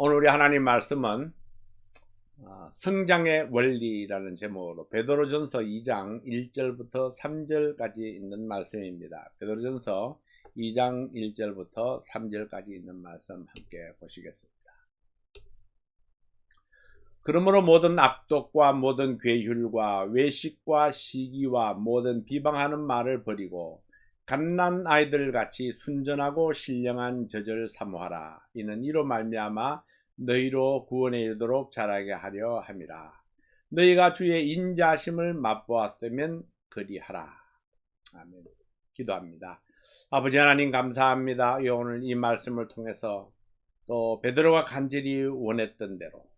오늘 우리 하나님 말씀은 성장의 원리라는 제목으로 베드로전서 2장 1절부터 3절까지 있는 말씀입니다. 베드로전서 2장 1절부터 3절까지 있는 말씀 함께 보시겠습니다. 그러므로 모든 악독과 모든 괴휼과 외식과 시기와 모든 비방하는 말을 버리고 갓난 아이들 같이 순전하고 신령한 젖을 사모하라. 이는 이로 말미암아 너희로 구원에 이르도록 자라게 하려 함이라. 너희가 주의 인자하심을 맛보았으면 그리하라. 아멘. 기도합니다. 아버지 하나님 감사합니다. 오늘 이 말씀을 통해서 또 베드로가 간절히 원했던 대로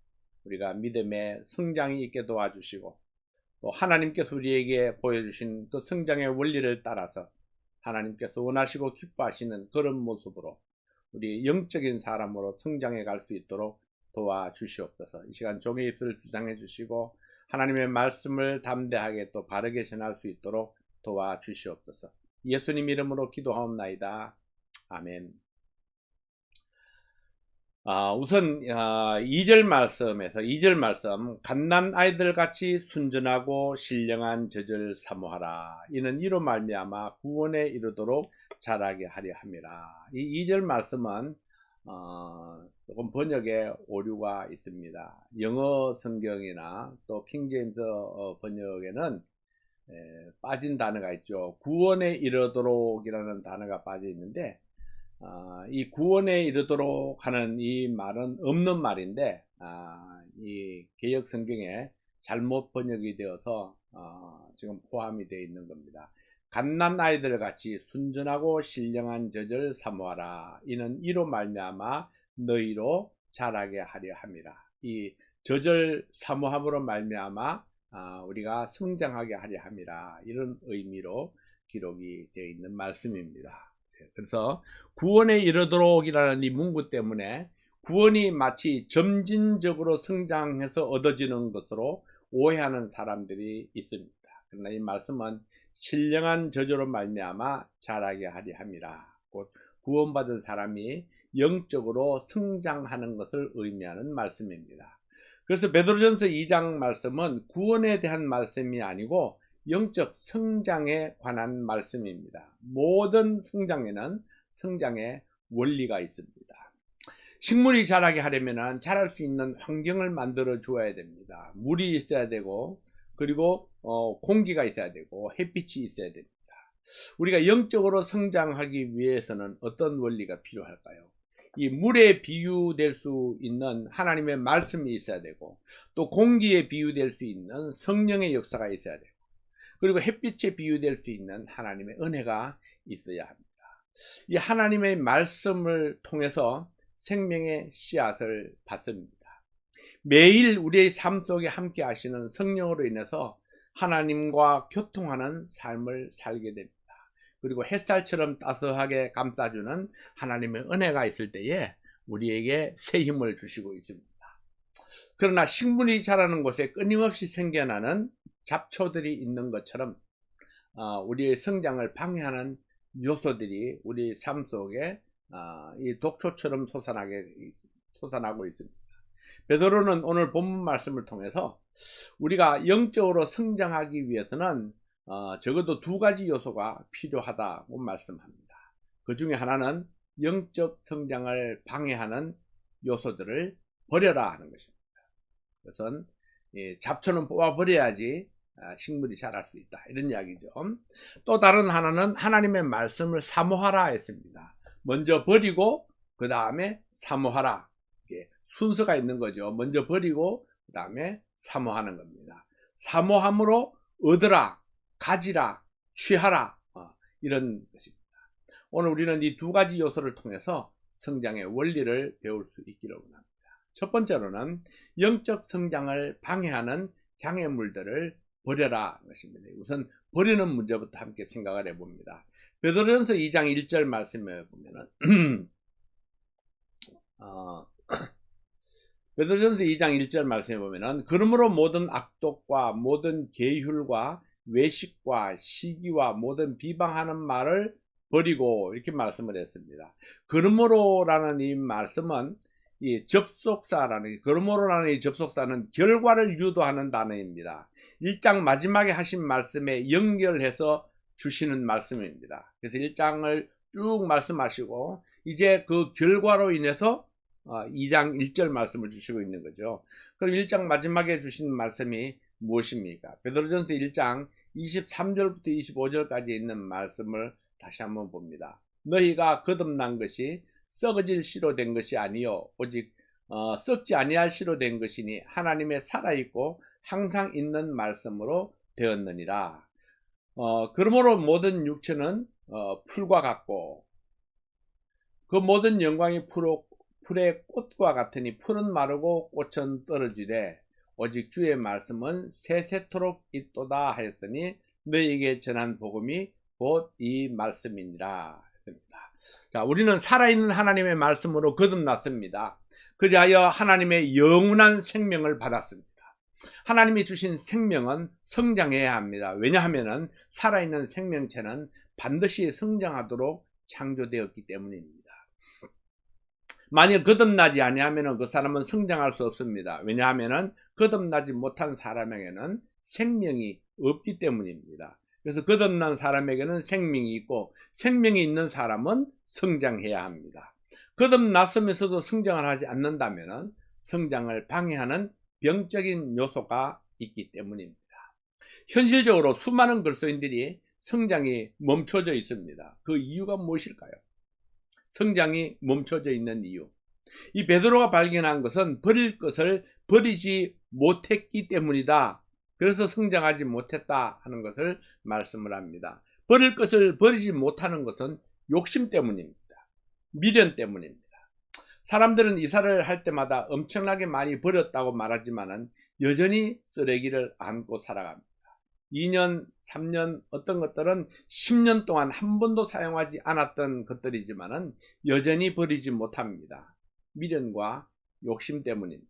우리가 믿음의 성장이 있게 도와주시고 또 하나님께서 우리에게 보여주신 그 성장의 원리를 따라서 하나님께서 원하시고 기뻐하시는 그런 모습으로 우리 영적인 사람으로 성장해 갈 수 있도록 도와주시옵소서. 이 시간 종의 입술을 주장해 주시고 하나님의 말씀을 담대하게 또 바르게 전할 수 있도록 도와주시옵소서. 예수님 이름으로 기도하옵나이다. 아멘. 우선 2절 말씀 갓난 아이들 같이 순전하고 신령한 젖을 사모하라. 이는 이로 말미암아 구원에 이르도록 자라게 하려 함이라. 이 2절 말씀은 조금 번역에 오류가 있습니다. 영어 성경이나 또 킹제임스 번역에는 빠진 단어가 있죠. 구원에 이르도록이라는 단어가 빠져 있는데 이 구원에 이르도록 하는 이 말은 없는 말인데 이 개역 성경에 잘못 번역이 되어서 지금 포함이 되어 있는 겁니다. 갓난 아이들 같이 순전하고 신령한 젖을 사모하라. 이는 이로 말미암아 너희로 자라게 하려 함이라. 이 젖을 사모함으로 말미암아 우리가 성장하게 하려 함이라. 이런 의미로 기록이 되어 있는 말씀입니다. 그래서 구원에 이르도록이라는 이 문구 때문에 구원이 마치 점진적으로 성장해서 얻어지는 것으로 오해하는 사람들이 있습니다. 그러나 이 말씀은 신령한 저주로 말미암아 자라게 하려 함이라. 곧 구원받은 사람이 영적으로 성장하는 것을 의미하는 말씀입니다. 그래서 베드로전서 2장 말씀은 구원에 대한 말씀이 아니고 영적 성장에 관한 말씀입니다. 모든 성장에는 성장의 원리가 있습니다. 식물이 자라게 하려면 자랄 수 있는 환경을 만들어 주어야 됩니다. 물이 있어야 되고 그리고 공기가 있어야 되고 햇빛이 있어야 됩니다. 우리가 영적으로 성장하기 위해서는 어떤 원리가 필요할까요? 이 물에 비유될 수 있는 하나님의 말씀이 있어야 되고 또 공기에 비유될 수 있는 성령의 역사가 있어야 되고 그리고 햇빛에 비유될 수 있는 하나님의 은혜가 있어야 합니다. 이 하나님의 말씀을 통해서 생명의 씨앗을 받습니다. 매일 우리의 삶 속에 함께 하시는 성령으로 인해서 하나님과 교통하는 삶을 살게 됩니다. 그리고 햇살처럼 따스하게 감싸주는 하나님의 은혜가 있을 때에 우리에게 새 힘을 주시고 있습니다. 그러나 식물이 자라는 곳에 끊임없이 생겨나는 잡초들이 있는 것처럼 우리의 성장을 방해하는 요소들이 우리 삶 속에 이 독초처럼 솟아나고 있습니다. 베드로는 오늘 본문 말씀을 통해서 우리가 영적으로 성장하기 위해서는 적어도 두 가지 요소가 필요하다고 말씀합니다. 그 중에 하나는 영적 성장을 방해하는 요소들을 버려라 하는 것입니다. 그것은 잡초는 뽑아버려야지 식물이 자랄 수 있다 이런 이야기죠. 또 다른 하나는 하나님의 말씀을 사모하라 했습니다. 먼저 버리고 그 다음에 사모하라. 순서가 있는 거죠. 먼저 버리고 그 다음에 사모하는 겁니다. 사모함으로 얻으라, 가지라, 취하라 이런 것입니다. 오늘 우리는 이 두 가지 요소를 통해서 성장의 원리를 배울 수 있기를 원합니다. 첫 번째로는 영적 성장을 방해하는 장애물들을 버려라 것입니다. 우선 버리는 문제부터 함께 생각을 해봅니다. 베드로전서 2장 1절 말씀에 보면은 베드로전서 2장 1절 말씀에 보면은 그러므로 모든 악독과 모든 계율과 외식과 시기와 모든 비방하는 말을 버리고 이렇게 말씀을 했습니다. 그러므로라는 이 말씀은 이 접속사라는, 그러므로라는 이 접속사는 결과를 유도하는 단어입니다. 1장 마지막에 하신 말씀에 연결해서 주시는 말씀입니다. 그래서 1장을 쭉 말씀하시고 이제 그 결과로 인해서 2장 1절 말씀을 주시고 있는 거죠. 그럼 1장 마지막에 주신 말씀이 무엇입니까? 베드로전서 1장 23절부터 25절까지 있는 말씀을 다시 한번 봅니다. 너희가 거듭난 것이 썩어질 씨로 된 것이 아니요 오직 썩지 아니할 씨로 된 것이니 하나님의 살아있고 항상 있는 말씀으로 되었느니라. 그러므로 모든 육체는 풀과 같고 그 모든 영광이 풀의 꽃과 같으니 풀은 마르고 꽃은 떨어지되 오직 주의 말씀은 세세토록 있도다 하였으니 너희에게 전한 복음이 곧 이 말씀이니라. 자, 우리는 살아있는 하나님의 말씀으로 거듭났습니다. 그리하여 하나님의 영원한 생명을 받았습니다. 하나님이 주신 생명은 성장해야 합니다. 왜냐하면 살아있는 생명체는 반드시 성장하도록 창조되었기 때문입니다. 만일 거듭나지 아니하면 그 사람은 성장할 수 없습니다. 왜냐하면 거듭나지 못한 사람에게는 생명이 없기 때문입니다. 그래서 거듭난 사람에게는 생명이 있고 생명이 있는 사람은 성장해야 합니다. 거듭났으면서도 성장을 하지 않는다면 성장을 방해하는 병적인 요소가 있기 때문입니다. 현실적으로 수많은 그리스도인들이 성장이 멈춰져 있습니다. 그 이유가 무엇일까요? 성장이 멈춰져 있는 이유. 이 베드로가 발견한 것은 버릴 것을 버리지 못했기 때문이다. 그래서 성장하지 못했다 하는 것을 말씀을 합니다. 버릴 것을 버리지 못하는 것은 욕심 때문입니다. 미련 때문입니다. 사람들은 이사를 할 때마다 엄청나게 많이 버렸다고 말하지만 여전히 쓰레기를 안고 살아갑니다. 2년, 3년, 어떤 것들은 10년 동안 한 번도 사용하지 않았던 것들이지만 여전히 버리지 못합니다. 미련과 욕심 때문입니다.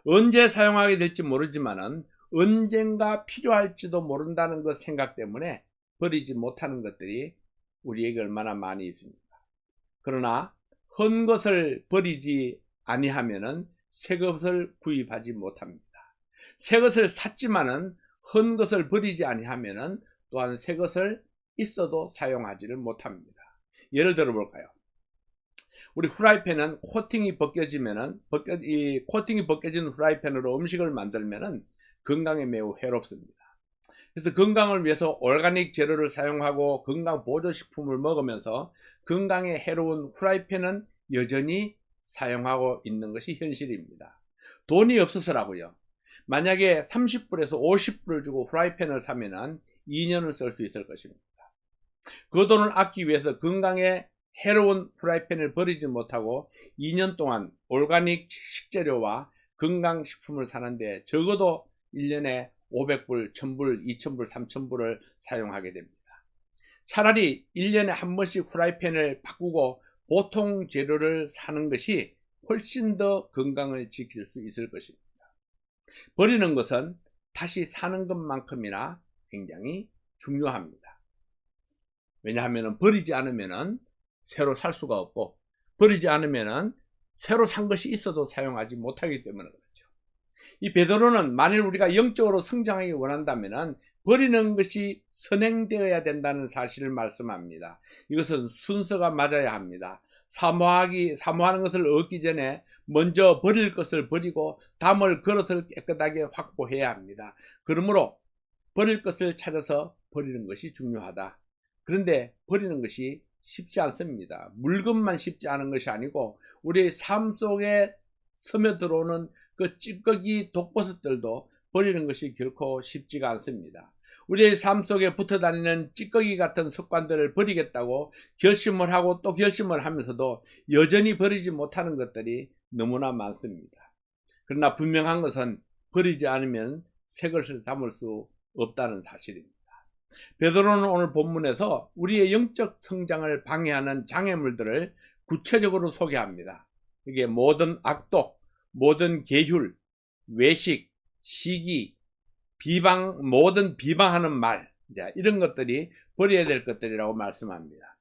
언제 사용하게 될지 모르지만 언젠가 필요할지도 모른다는 것 생각 때문에 버리지 못하는 것들이 우리에게 얼마나 많이 있습니까? 그러나 헌 것을 버리지 아니하면은 새 것을 구입하지 못합니다. 새 것을 샀지만은 헌 것을 버리지 아니하면은 또한 새 것을 있어도 사용하지를 못합니다. 예를 들어 볼까요? 우리 후라이팬은 코팅이 벗겨지면은 이 코팅이 벗겨진 후라이팬으로 음식을 만들면은 건강에 매우 해롭습니다. 그래서 건강을 위해서 오르가닉 재료를 사용하고 건강 보조식품을 먹으면서 건강에 해로운 후라이팬은 여전히 사용하고 있는 것이 현실입니다. 돈이 없어서라고요. 만약에 30불에서 50불을 주고 후라이팬을 사면은 2년을 쓸 수 있을 것입니다. 그 돈을 아끼기 위해서 건강에 해로운 후라이팬을 버리지 못하고 2년 동안 오르가닉 식재료와 건강식품을 사는데 적어도 1년에 500불, 1000불, 2000불, 3000불을 사용하게 됩니다. 차라리 1년에 한 번씩 후라이팬을 바꾸고 보통 재료를 사는 것이 훨씬 더 건강을 지킬 수 있을 것입니다. 버리는 것은 다시 사는 것만큼이나 굉장히 중요합니다. 왜냐하면 버리지 않으면 새로 살 수가 없고 버리지 않으면 새로 산 것이 있어도 사용하지 못하기 때문에 그렇죠. 이 베드로는 만일 우리가 영적으로 성장하기 원한다면 버리는 것이 선행되어야 된다는 사실을 말씀합니다. 이것은 순서가 맞아야 합니다. 사모하는 것을 얻기 전에 먼저 버릴 것을 버리고 담을 그릇을 깨끗하게 확보해야 합니다. 그러므로 버릴 것을 찾아서 버리는 것이 중요하다. 그런데 버리는 것이 쉽지 않습니다. 물건만 쉽지 않은 것이 아니고 우리의 삶 속에 스며들어오는 그 찌꺼기 독버섯들도 버리는 것이 결코 쉽지가 않습니다. 우리의 삶 속에 붙어 다니는 찌꺼기 같은 습관들을 버리겠다고 결심을 하고 또 결심을 하면서도 여전히 버리지 못하는 것들이 너무나 많습니다. 그러나 분명한 것은 버리지 않으면 새 것을 담을 수 없다는 사실입니다. 베드로는 오늘 본문에서 우리의 영적 성장을 방해하는 장애물들을 구체적으로 소개합니다. 이게 모든 악독, 모든 계율, 외식, 시기, 모든 비방하는 말, 이런 것들이 버려야 될 것들이라고 말씀합니다.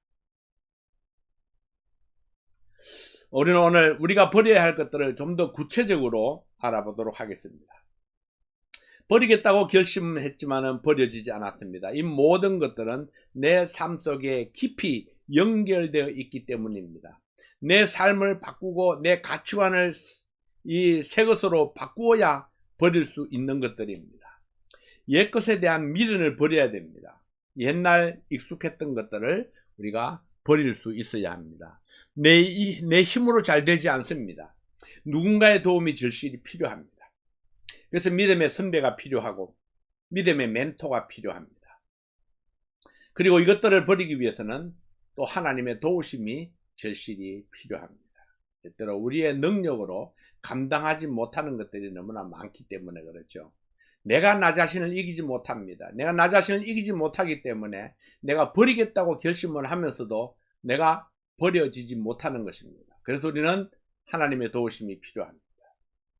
우리는 오늘 우리가 버려야 할 것들을 좀 더 구체적으로 알아보도록 하겠습니다. 버리겠다고 결심했지만은 버려지지 않았습니다. 이 모든 것들은 내 삶 속에 깊이 연결되어 있기 때문입니다. 내 삶을 바꾸고 내 가치관을 이 새 것으로 바꾸어야 버릴 수 있는 것들입니다. 옛것에 대한 미련을 버려야 됩니다. 옛날 익숙했던 것들을 우리가 버릴 수 있어야 합니다. 내 힘으로 잘 되지 않습니다. 누군가의 도움이 절실히 필요합니다. 그래서 믿음의 선배가 필요하고 믿음의 멘토가 필요합니다. 그리고 이것들을 버리기 위해서는 또 하나님의 도우심이 절실히 필요합니다. 때때로 우리의 능력으로 감당하지 못하는 것들이 너무나 많기 때문에 그렇죠. 내가 나 자신을 이기지 못합니다. 내가 나 자신을 이기지 못하기 때문에 내가 버리겠다고 결심을 하면서도 내가 버려지지 못하는 것입니다. 그래서 우리는 하나님의 도우심이 필요합니다.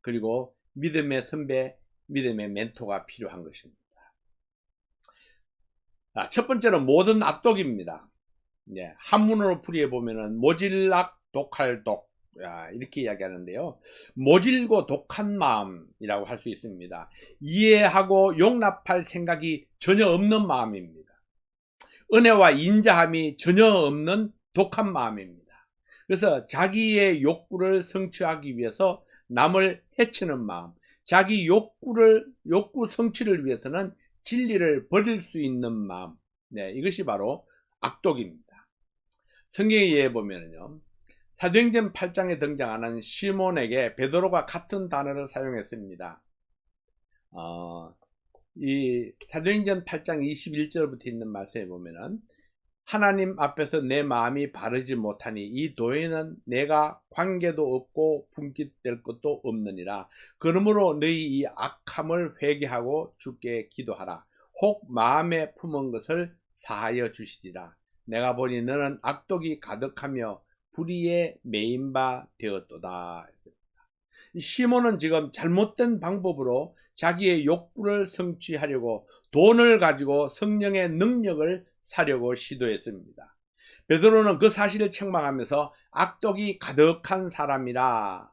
그리고 믿음의 선배, 믿음의 멘토가 필요한 것입니다. 첫 번째는 모든 악독입니다. 한문으로 풀이해 보면은 모질락 독할독 이렇게 이야기하는데요. 모질고 독한 마음이라고 할 수 있습니다. 이해하고 용납할 생각이 전혀 없는 마음입니다. 은혜와 인자함이 전혀 없는 독한 마음입니다. 그래서 자기의 욕구를 성취하기 위해서 남을 해치는 마음, 자기 욕구 성취를 위해서는 진리를 버릴 수 있는 마음, 이것이 바로 악독입니다. 성경에 의해 보면요, 사도행전 8장에 등장하는 시몬에게 베드로가 같은 단어를 사용했습니다. 이 사도행전 8장 21절부터 있는 말씀에 보면은 하나님 앞에서 내 마음이 바르지 못하니 이 도에는 내가 관계도 없고 분깃될 것도 없느니라. 그러므로 너희 이 악함을 회개하고 주께 기도하라. 혹 마음에 품은 것을 사하여 주시리라. 내가 보니 너는 악독이 가득하며 불의에 매인 바 되었도다. 시몬은 지금 잘못된 방법으로 자기의 욕구를 성취하려고 돈을 가지고 성령의 능력을 사려고 시도했습니다. 베드로는 그 사실을 책망하면서 악독이 가득한 사람이라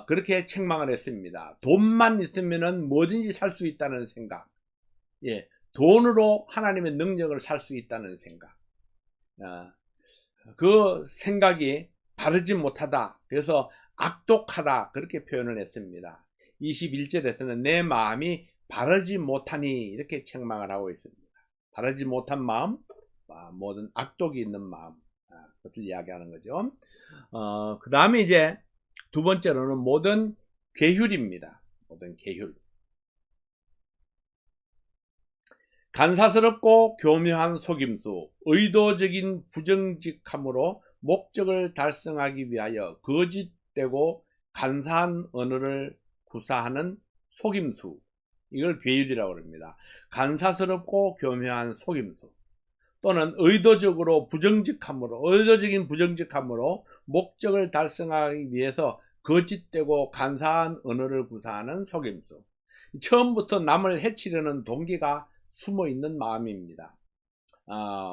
그렇게 책망을 했습니다. 돈만 있으면 뭐든지 살 수 있다는 생각, 돈으로 하나님의 능력을 살 수 있다는 생각, 그 생각이 바르지 못하다, 그래서 악독하다, 그렇게 표현을 했습니다. 21절에서는 내 마음이 바르지 못하니 이렇게 책망을 하고 있습니다. 바르지 못한 마음, 모든 악독이 있는 마음, 그것을 이야기하는 거죠. 그 다음에 이제 두 번째로는 모든 괴휼입니다. 모든 괴휼. 간사스럽고 교묘한 속임수, 의도적인 부정직함으로 목적을 달성하기 위하여 거짓되고 간사한 언어를 구사하는 속임수, 이걸 괴휼이라고 합니다. 간사스럽고 교묘한 속임수 또는 의도적인 부정직함으로 목적을 달성하기 위해서 거짓되고 간사한 언어를 구사하는 속임수. 처음부터 남을 해치려는 동기가 숨어 있는 마음입니다.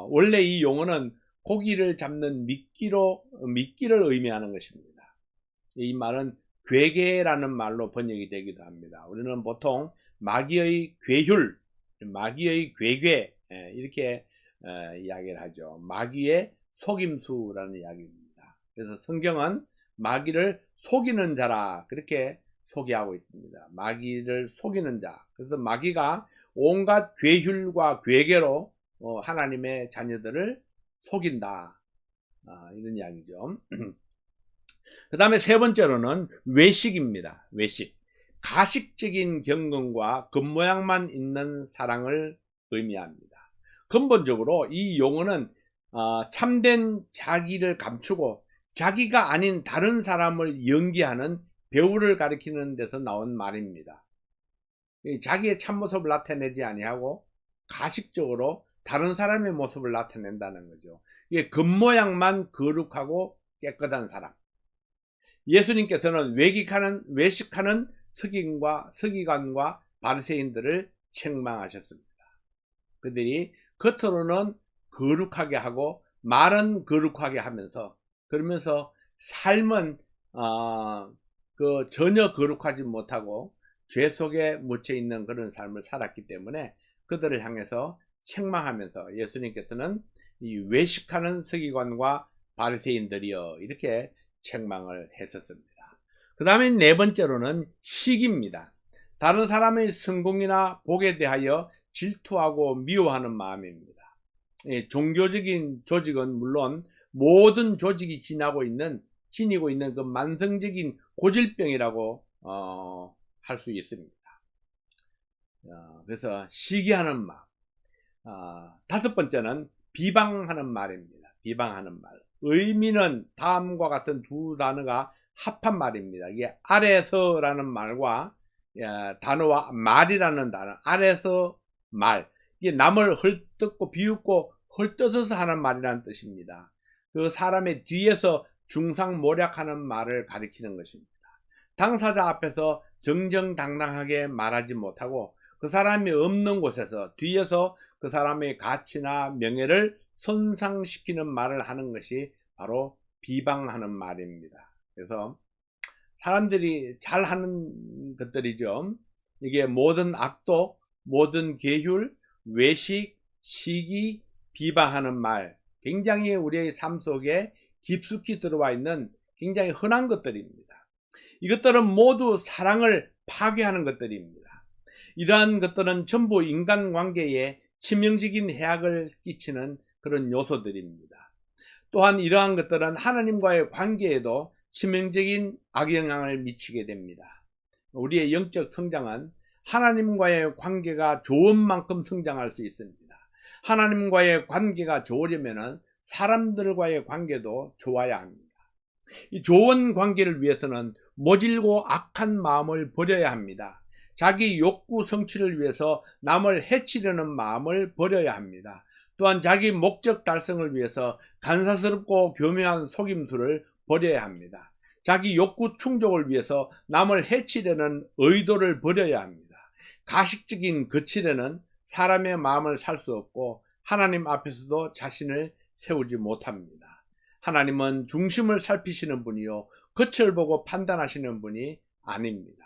원래 이 용어는 고기를 잡는 미끼를 의미하는 것입니다. 이 말은 괴계라는 말로 번역이 되기도 합니다. 우리는 보통 마귀의 괴휼, 마귀의 괴괴 이렇게 이야기를 하죠. 마귀의 속임수라는 이야기입니다. 그래서 성경은 마귀를 속이는 자라 그렇게 소개하고 있습니다. 마귀를 속이는 자. 그래서 마귀가 온갖 괴휼과 괴계로 하나님의 자녀들을 속인다, 이런 이야기죠. 그 다음에 세 번째로는 외식입니다. 외식. 가식적인 경건과 겉모양만 있는 사랑을 의미합니다. 근본적으로 이 용어는 참된 자기를 감추고 자기가 아닌 다른 사람을 연기하는 배우를 가리키는 데서 나온 말입니다. 자기의 참모습을 나타내지 아니하고 가식적으로 다른 사람의 모습을 나타낸다는 거죠. 이게 겉모양만 거룩하고 깨끗한 사람. 예수님께서는 외식하는 서기관과 바리새인들을 책망하셨습니다. 그들이 겉으로는 거룩하게 하고 말은 거룩하게 하면서 그러면서 삶은 전혀 거룩하지 못하고 죄 속에 묻혀 있는 그런 삶을 살았기 때문에 그들을 향해서 책망하면서 예수님께서는 이 외식하는 서기관과 바리새인들이여 이렇게 책망을 했었습니다. 그 다음에 네 번째로는 시기입니다. 다른 사람의 성공이나 복에 대하여 질투하고 미워하는 마음입니다. 종교적인 조직은 물론 모든 조직이 지니고 있는 그 만성적인 고질병이라고 할 수 있습니다. 그래서 시기하는 마음. 다섯 번째는 비방하는 말입니다. 비방하는 말. 의미는 다음과 같은 두 단어가 합한 말입니다. 이게 아래서라는 말과 단어와 말이라는 단어. 아래서 말. 이게 남을 헐뜯고 비웃고 헐뜯어서 하는 말이라는 뜻입니다. 그 사람의 뒤에서 중상모략하는 말을 가리키는 것입니다. 당사자 앞에서 정정당당하게 말하지 못하고 그 사람이 없는 곳에서 뒤에서 그 사람의 가치나 명예를 손상시키는 말을 하는 것이 바로 비방하는 말입니다. 그래서 사람들이 잘 하는 것들이죠. 이게 모든 악독, 모든 계율, 외식, 시기, 비방하는 말, 굉장히 우리의 삶 속에 깊숙이 들어와 있는 굉장히 흔한 것들입니다. 이것들은 모두 사랑을 파괴하는 것들입니다. 이러한 것들은 전부 인간관계에 치명적인 해악을 끼치는 그런 요소들입니다. 또한 이러한 것들은 하나님과의 관계에도 치명적인 악영향을 미치게 됩니다. 우리의 영적 성장은 하나님과의 관계가 좋은 만큼 성장할 수 있습니다. 하나님과의 관계가 좋으려면 사람들과의 관계도 좋아야 합니다. 이 좋은 관계를 위해서는 모질고 악한 마음을 버려야 합니다. 자기 욕구 성취를 위해서 남을 해치려는 마음을 버려야 합니다. 또한 자기 목적 달성을 위해서 간사스럽고 교묘한 속임수를 버려야 합니다. 자기 욕구 충족을 위해서 남을 해치려는 의도를 버려야 합니다. 가식적인 거칠에는 사람의 마음을 살 수 없고 하나님 앞에서도 자신을 세우지 못합니다. 하나님은 중심을 살피시는 분이요 겉을 보고 판단하시는 분이 아닙니다.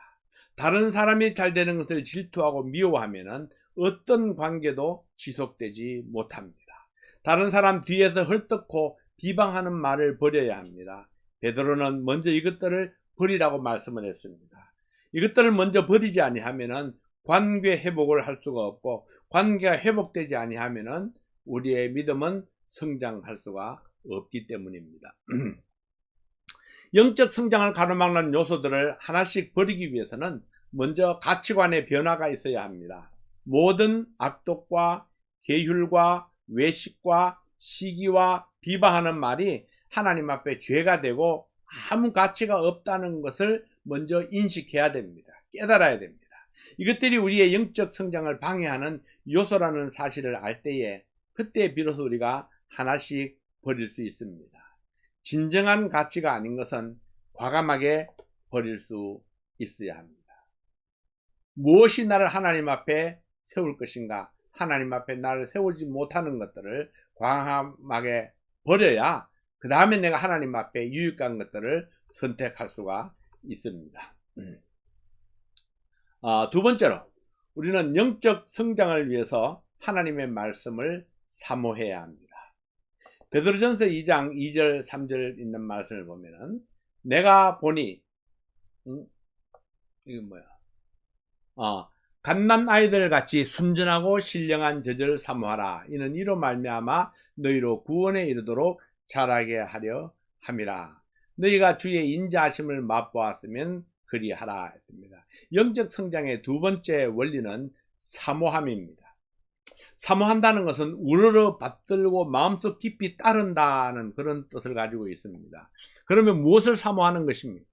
다른 사람이 잘 되는 것을 질투하고 미워하면 어떤 관계도 지속되지 못합니다. 다른 사람 뒤에서 헐뜯고 비방하는 말을 버려야 합니다. 베드로는 먼저 이것들을 버리라고 말씀을 했습니다. 이것들을 먼저 버리지 아니하면 관계 회복을 할 수가 없고 관계가 회복되지 아니하면 우리의 믿음은 성장할 수가 없기 때문입니다. 영적 성장을 가로막는 요소들을 하나씩 버리기 위해서는 먼저 가치관의 변화가 있어야 합니다. 모든 악독과 계율과 외식과 시기와 비방하는 말이 하나님 앞에 죄가 되고 아무 가치가 없다는 것을 먼저 인식해야 됩니다. 깨달아야 됩니다. 이것들이 우리의 영적 성장을 방해하는 요소라는 사실을 알 때에 그때 비로소 우리가 하나씩 버릴 수 있습니다. 진정한 가치가 아닌 것은 과감하게 버릴 수 있어야 합니다. 무엇이 나를 하나님 앞에 세울 것인가? 하나님 앞에 나를 세우지 못하는 것들을 과감하게 버려야 그 다음에 내가 하나님 앞에 유익한 것들을 선택할 수가 있습니다. 두 번째로 우리는 영적 성장을 위해서 하나님의 말씀을 사모해야 합니다. 베드로전서 2장 2절 3절 있는 말씀을 보면은 내가 보니 이건 뭐야? 갓난 아이들 같이 순전하고 신령한 젖을 사모하라. 이는 이로 말미암아 너희로 구원에 이르도록 자라게 하려 함이라. 너희가 주의 인자하심을 맛보았으면 그리하라 했습니다. 영적 성장의 두 번째 원리는 사모함입니다. 사모한다는 것은 우러러 받들고 마음속 깊이 따른다는 그런 뜻을 가지고 있습니다. 그러면 무엇을 사모하는 것입니까?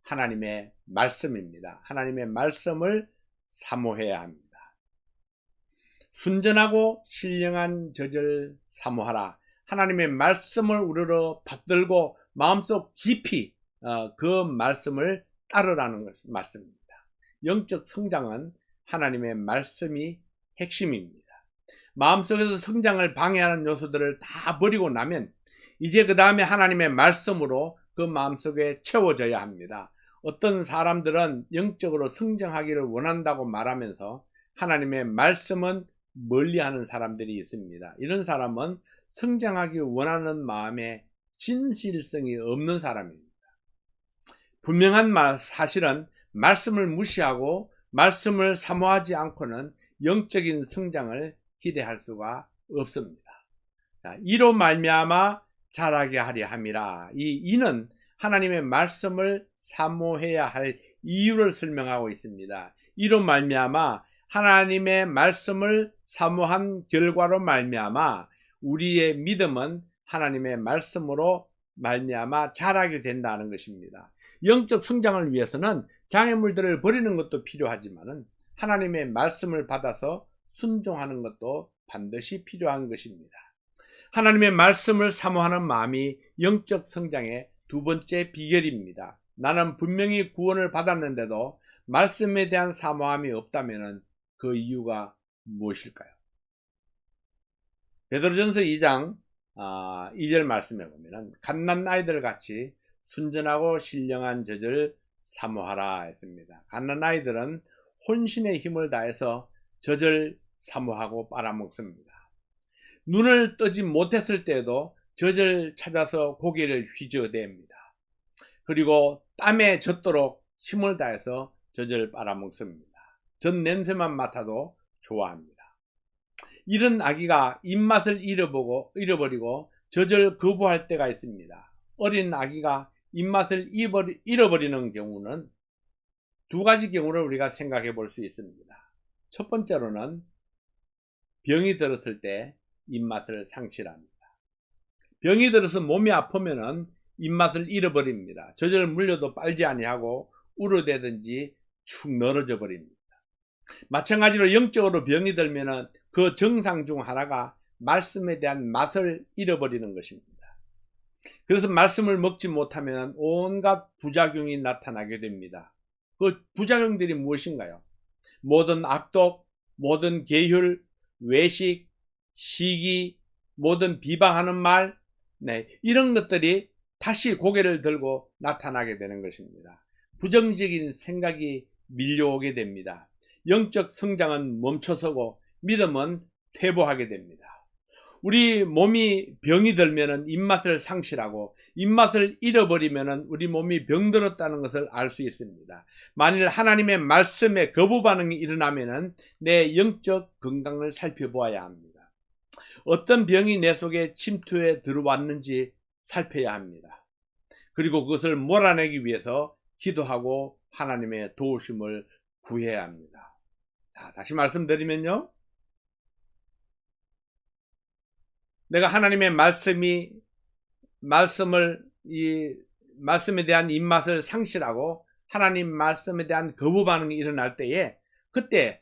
하나님의 말씀입니다. 하나님의 말씀을 사모해야 합니다. 순전하고 신령한 젖을 사모하라. 하나님의 말씀을 우러러 받들고 마음속 깊이 그 말씀을 따르라는 것이 말씀입니다. 영적 성장은 하나님의 말씀이 핵심입니다. 마음속에서 성장을 방해하는 요소들을 다 버리고 나면 이제 그 다음에 하나님의 말씀으로 그 마음속에 채워져야 합니다. 어떤 사람들은 영적으로 성장하기를 원한다고 말하면서 하나님의 말씀은 멀리하는 사람들이 있습니다. 이런 사람은 성장하기 원하는 마음에 진실성이 없는 사람입니다. 분명한 사실은 말씀을 무시하고 말씀을 사모하지 않고는 영적인 성장을 기대할 수가 없습니다. 자, 이로 말미암아 자라게 하려 함이라. 이는 하나님의 말씀을 사모해야 할 이유를 설명하고 있습니다. 이로 말미암아 하나님의 말씀을 사모한 결과로 말미암아 우리의 믿음은 하나님의 말씀으로 말미암아 자라게 된다는 것입니다. 영적 성장을 위해서는 장애물들을 버리는 것도 필요하지만 하나님의 말씀을 받아서 순종하는 것도 반드시 필요한 것입니다. 하나님의 말씀을 사모하는 마음이 영적 성장의 두 번째 비결입니다. 나는 분명히 구원을 받았는데도 말씀에 대한 사모함이 없다면 그 이유가 무엇일까요? 베드로전서 2장 2절 말씀에 보면 갓난 아이들 같이 순전하고 신령한 젖을 사모하라 했습니다. 갓난 아이들은 혼신의 힘을 다해서 젖을 사모하고 빨아먹습니다. 눈을 뜨지 못했을 때에도 젖을 찾아서 고개를 휘저어댑니다. 그리고 땀에 젖도록 힘을 다해서 젖을 빨아먹습니다. 젖 냄새만 맡아도 좋아합니다. 이런 아기가 입맛을 잃어버리고 젖을 거부할 때가 있습니다. 어린 아기가 입맛을 잃어버리는 경우는 두 가지 경우를 우리가 생각해 볼 수 있습니다. 첫 번째로는 병이 들었을 때 입맛을 상실합니다. 병이 들어서 몸이 아프면은 입맛을 잃어버립니다. 젖을 물려도 빨지 아니하고 울어대든지 축 늘어져 버립니다. 마찬가지로 영적으로 병이 들면은 그 증상 중 하나가 말씀에 대한 맛을 잃어버리는 것입니다. 그래서 말씀을 먹지 못하면 온갖 부작용이 나타나게 됩니다. 그 부작용들이 무엇인가요? 모든 악독, 모든 계율, 외식, 시기, 모든 비방하는 말, 이런 것들이 다시 고개를 들고 나타나게 되는 것입니다. 부정적인 생각이 밀려오게 됩니다. 영적 성장은 멈춰서고 믿음은 퇴보하게 됩니다. 우리 몸이 병이 들면 입맛을 상실하고 입맛을 잃어버리면 우리 몸이 병들었다는 것을 알 수 있습니다. 만일 하나님의 말씀에 거부 반응이 일어나면 내 영적 건강을 살펴보아야 합니다. 어떤 병이 내 속에 침투해 들어왔는지 살펴야 합니다. 그리고 그것을 몰아내기 위해서 기도하고 하나님의 도우심을 구해야 합니다. 자, 다시 말씀드리면요, 내가 하나님의 말씀에 대한 입맛을 상실하고 하나님 말씀에 대한 거부 반응이 일어날 때에 그때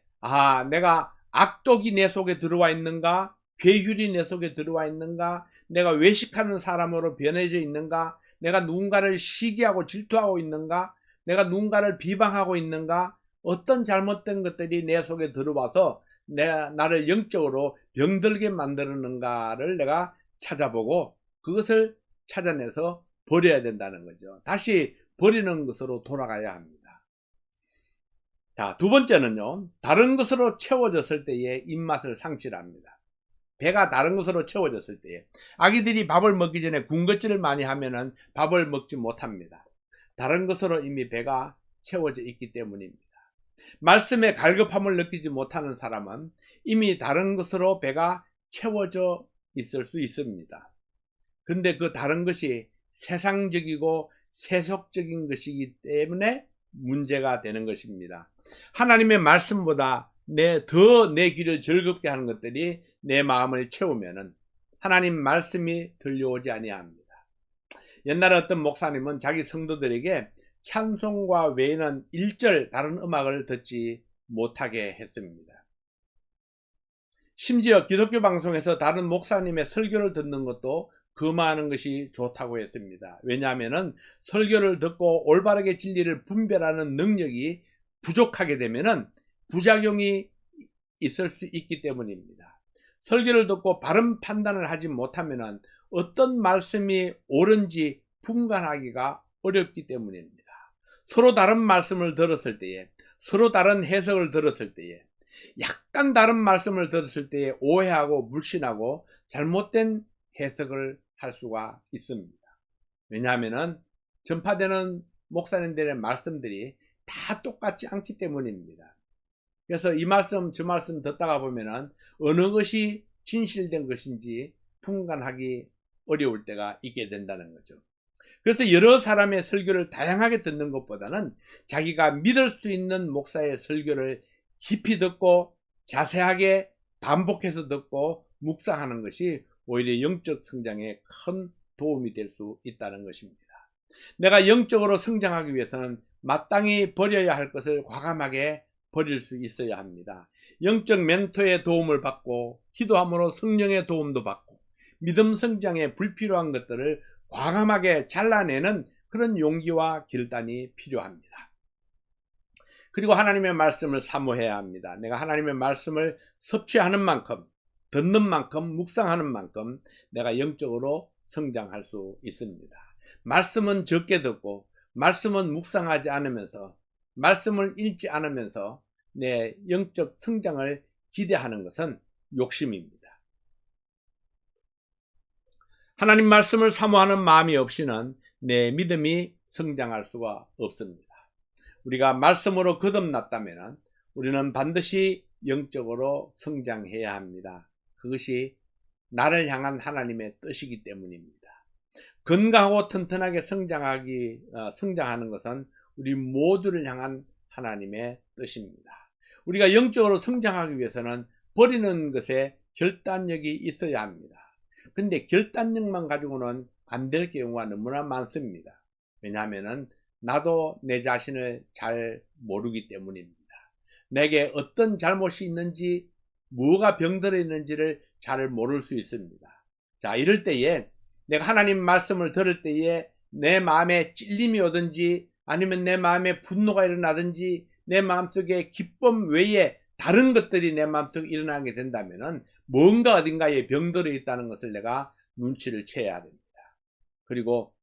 내가 악독이 내 속에 들어와 있는가, 괴휼이 내 속에 들어와 있는가, 내가 외식하는 사람으로 변해져 있는가, 내가 누군가를 시기하고 질투하고 있는가, 내가 누군가를 비방하고 있는가, 어떤 잘못된 것들이 내 속에 들어와서 나를 영적으로 병들게 만드는가를 내가 찾아보고 그것을 찾아내서 버려야 된다는 거죠. 다시 버리는 것으로 돌아가야 합니다. 자, 두 번째는요, 다른 것으로 채워졌을 때의 입맛을 상실합니다. 배가 다른 것으로 채워졌을 때에 아기들이 밥을 먹기 전에 군것질을 많이 하면은 밥을 먹지 못합니다. 다른 것으로 이미 배가 채워져 있기 때문입니다. 말씀에 갈급함을 느끼지 못하는 사람은 이미 다른 것으로 배가 채워져 있을 수 있습니다. 근데 그 다른 것이 세상적이고 세속적인 것이기 때문에 문제가 되는 것입니다. 하나님의 말씀보다 더 내 귀를 즐겁게 하는 것들이 내 마음을 채우면은 하나님 말씀이 들려오지 아니합니다. 옛날에 어떤 목사님은 자기 성도들에게 찬송과 외에는 1절 다른 음악을 듣지 못하게 했습니다. 심지어 기독교 방송에서 다른 목사님의 설교를 듣는 것도 금하는 것이 좋다고 했습니다. 왜냐하면 설교를 듣고 올바르게 진리를 분별하는 능력이 부족하게 되면은 부작용이 있을 수 있기 때문입니다. 설교를 듣고 바른 판단을 하지 못하면은 어떤 말씀이 옳은지 분간하기가 어렵기 때문입니다. 서로 다른 말씀을 들었을 때에, 서로 다른 해석을 들었을 때에, 약간 다른 말씀을 들었을 때에 오해하고 물신하고 잘못된 해석을 할 수가 있습니다. 왜냐하면 전파되는 목사님들의 말씀들이 다 똑같지 않기 때문입니다. 그래서 이 말씀 저 말씀 듣다가 보면은 어느 것이 진실된 것인지 분간하기 어려울 때가 있게 된다는 거죠. 그래서 여러 사람의 설교를 다양하게 듣는 것보다는 자기가 믿을 수 있는 목사의 설교를 깊이 듣고 자세하게 반복해서 듣고 묵상하는 것이 오히려 영적 성장에 큰 도움이 될 수 있다는 것입니다. 내가 영적으로 성장하기 위해서는 마땅히 버려야 할 것을 과감하게 버릴 수 있어야 합니다. 영적 멘토의 도움을 받고 기도함으로 성령의 도움도 받고 믿음 성장에 불필요한 것들을 과감하게 잘라내는 그런 용기와 결단이 필요합니다. 그리고 하나님의 말씀을 사모해야 합니다. 내가 하나님의 말씀을 섭취하는 만큼, 듣는 만큼, 묵상하는 만큼 내가 영적으로 성장할 수 있습니다. 말씀은 적게 듣고 말씀은 묵상하지 않으면서 말씀을 읽지 않으면서 내 영적 성장을 기대하는 것은 욕심입니다. 하나님 말씀을 사모하는 마음이 없이는 내 믿음이 성장할 수가 없습니다. 우리가 말씀으로 거듭났다면 우리는 반드시 영적으로 성장해야 합니다. 그것이 나를 향한 하나님의 뜻이기 때문입니다. 건강하고 튼튼하게 성장하는 것은 우리 모두를 향한 하나님의 뜻입니다. 우리가 영적으로 성장하기 위해서는 버리는 것에 결단력이 있어야 합니다. 근데 결단력만 가지고는 안 될 경우가 너무나 많습니다. 왜냐하면 나도 내 자신을 잘 모르기 때문입니다. 내게 어떤 잘못이 있는지, 뭐가 병들어 있는지를 잘 모를 수 있습니다. 자, 이럴 때에 내가 하나님 말씀을 들을 때에 내 마음에 찔림이 오든지 아니면 내 마음에 분노가 일어나든지 내 마음속에 기쁨 외에 다른 것들이 내 마음속에 일어나게 된다면 뭔가 어딘가에 병들어 있다는 것을 내가 눈치를 채야 됩니다. 그리고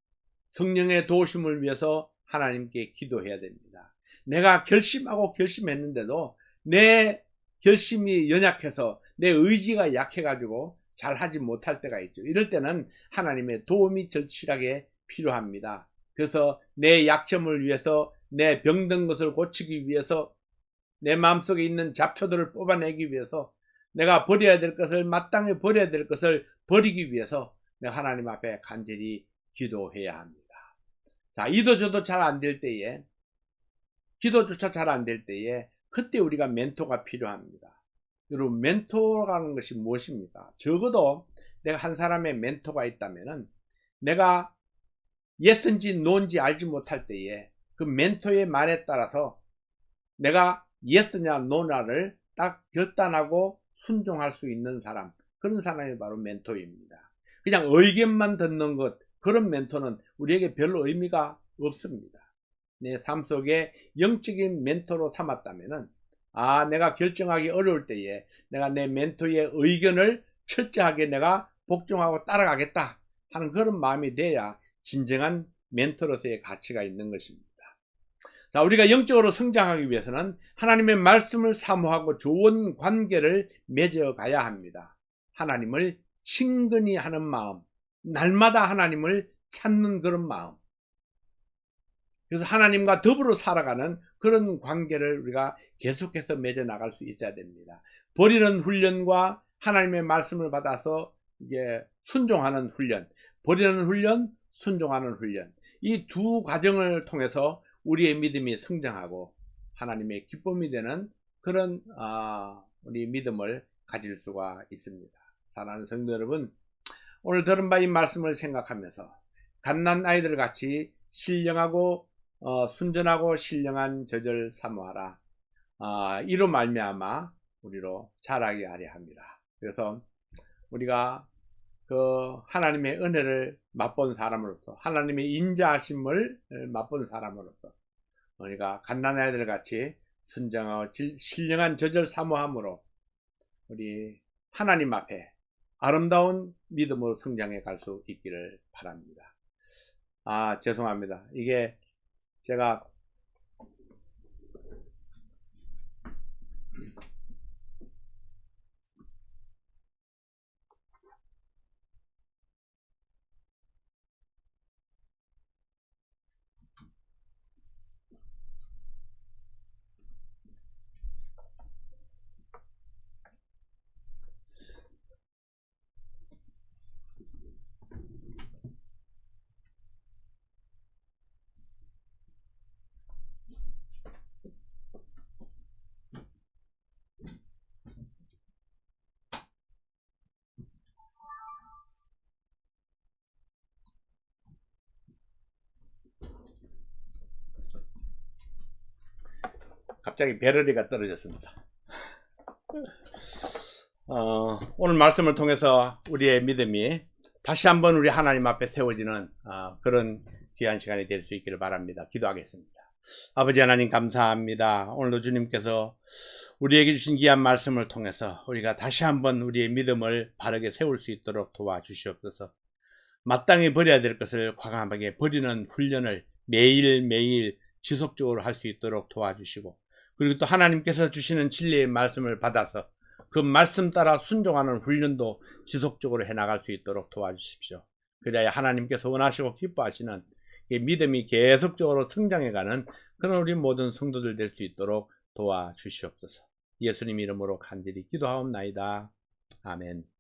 성령의 도우심을 위해서 하나님께 기도해야 됩니다. 내가 결심하고 결심했는데도 내 결심이 연약해서 내 의지가 약해가지고 잘 하지 못할 때가 있죠. 이럴 때는 하나님의 도움이 절실하게 필요합니다. 그래서 내 약점을 위해서, 내 병든 것을 고치기 위해서, 내 마음속에 있는 잡초들을 뽑아내기 위해서, 내가 버려야 될 것을, 마땅히 버려야 될 것을 버리기 위해서 내가 하나님 앞에 간절히 기도해야 합니다. 자, 이도저도 잘 안 될 때에, 기도조차 잘 안 될 때에 그때 우리가 멘토가 필요합니다. 여러분, 멘토라는 것이 무엇입니까? 적어도 내가 한 사람의 멘토가 있다면은 내가 예스인지 노인지 알지 못할 때에 그 멘토의 말에 따라서 내가 예스냐 노냐를 딱 결단하고 순종할 수 있는 사람, 그런 사람이 바로 멘토입니다. 그냥 의견만 듣는 것, 그런 멘토는 우리에게 별로 의미가 없습니다. 내 삶 속에 영적인 멘토로 삼았다면은 내가 결정하기 어려울 때에 내가 내 멘토의 의견을 철저하게 내가 복종하고 따라가겠다 하는 그런 마음이 돼야 진정한 멘토로서의 가치가 있는 것입니다. 자, 우리가 영적으로 성장하기 위해서는 하나님의 말씀을 사모하고 좋은 관계를 맺어가야 합니다. 하나님을 친근히 하는 마음, 날마다 하나님을 찾는 그런 마음, 그래서 하나님과 더불어 살아가는 그런 관계를 우리가 계속해서 맺어 나갈 수 있어야 됩니다. 버리는 훈련과 하나님의 말씀을 받아서 이게 순종하는 훈련, 버리는 훈련, 순종하는 훈련, 이 두 과정을 통해서 우리의 믿음이 성장하고 하나님의 기쁨이 되는 그런 우리 믿음을 가질 수가 있습니다. 사랑하는 성도 여러분, 오늘 들은 바 이 말씀을 생각하면서 갓난 아이들 같이 신령하고 순전하고 신령한 젖을 사모하라. 이로 말미암아 우리로 자라게 하려 합니다. 그래서 우리가 그 하나님의 은혜를 맛본 사람으로서, 하나님의 인자하심을 맛본 사람으로서 우리가 갓난 아이들 같이 순정하고 신령한 젖을 사모함으로 우리 하나님 앞에 아름다운 믿음으로 성장해 갈 수 있기를 바랍니다. 죄송합니다. 이게 제가 갑자기 배럴이가 떨어졌습니다. 오늘 말씀을 통해서 우리의 믿음이 다시 한번 우리 하나님 앞에 세워지는 그런 귀한 시간이 될 수 있기를 바랍니다. 기도하겠습니다. 아버지 하나님 감사합니다. 오늘도 주님께서 우리에게 주신 귀한 말씀을 통해서 우리가 다시 한번 우리의 믿음을 바르게 세울 수 있도록 도와주시옵소서. 마땅히 버려야 될 것을 과감하게 버리는 훈련을 매일매일 지속적으로 할 수 있도록 도와주시고, 그리고 또 하나님께서 주시는 진리의 말씀을 받아서 그 말씀 따라 순종하는 훈련도 지속적으로 해나갈 수 있도록 도와주십시오. 그래야 하나님께서 원하시고 기뻐하시는 믿음이 계속적으로 성장해가는 그런 우리 모든 성도들 될 수 있도록 도와주시옵소서. 예수님 이름으로 간절히 기도하옵나이다. 아멘.